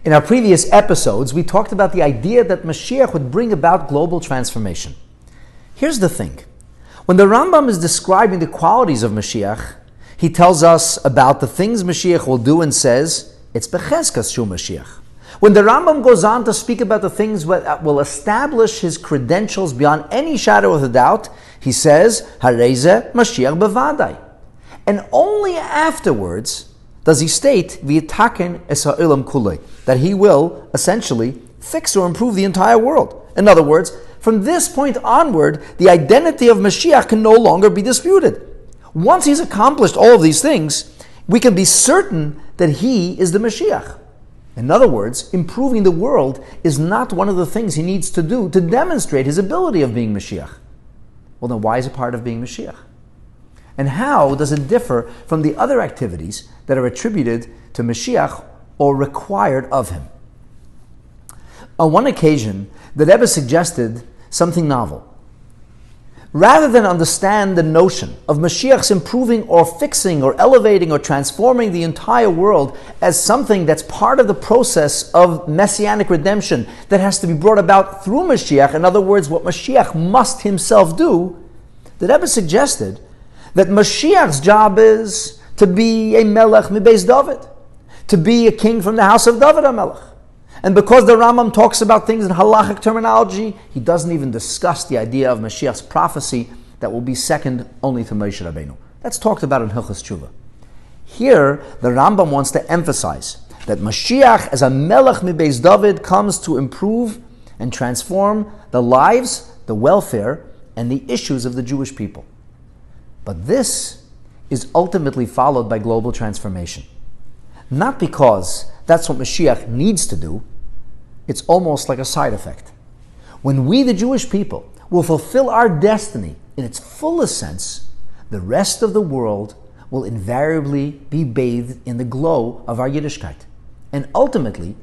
In our previous episodes, we talked about the idea that Mashiach would bring about global transformation. Here's the thing. When the Rambam is describing the qualities of Mashiach, he tells us about the things Mashiach will do and says, it's becheskas shu Mashiach. When the Rambam goes on to speak about the things that will establish his credentials beyond any shadow of a doubt, he says, Hareze Mashiach bevadai. And only afterwards does he state, V'yitaken es ha'olam kulei, that he will essentially fix or improve the entire world. In other words, from this point onward, the identity of Mashiach can no longer be disputed. Once he's accomplished all of these things, we can be certain that he is the Mashiach. In other words, improving the world is not one of the things he needs to do to demonstrate his ability of being Mashiach. Well, then why is it part of being Mashiach? And how does it differ from the other activities that are attributed to Mashiach or required of him? On one occasion, the Rebbe suggested something novel. Rather than understand the notion of Mashiach's improving or fixing or elevating or transforming the entire world as something that's part of the process of messianic redemption that has to be brought about through Mashiach, in other words, what Mashiach must himself do, the Rebbe suggested that Mashiach's job is to be a melech mibeis David, to be a king from the house of David HaMelech. And because the Rambam talks about things in halachic terminology, he doesn't even discuss the idea of Mashiach's prophecy that will be second only to Moshe Rabbeinu. That's talked about in Hilchos Tshuva. Here, the Rambam wants to emphasize that Mashiach, as a melech mibeis David, comes to improve and transform the lives, the welfare, and the issues of the Jewish people. But this is ultimately followed by global transformation. Not because that's what Mashiach needs to do, it's almost like a side effect. When we, the Jewish people, will fulfill our destiny in its fullest sense, the rest of the world will invariably be bathed in the glow of our Yiddishkeit. And ultimately,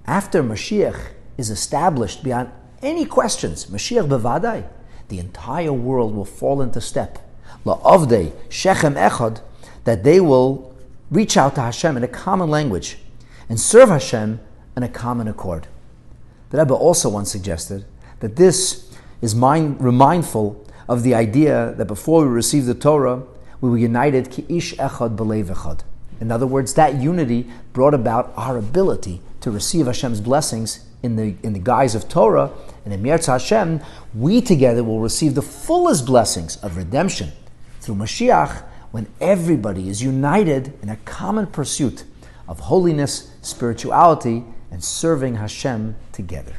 after Mashiach is established beyond any questions, Mashiach bevadai, the entire world will fall into step. La'avdei shechem echad, that they will reach out to Hashem in a common language and serve Hashem in a common accord. The Rebbe also once suggested that this is remindful of the idea that before we received the Torah, we were united ki ish echad b'leiv echad. In other words, that unity brought about our ability to receive Hashem's blessings in the guise of Torah, and in Mirza Hashem, we together will receive the fullest blessings of redemption through Mashiach when everybody is united in a common pursuit of holiness, spirituality, and serving Hashem together.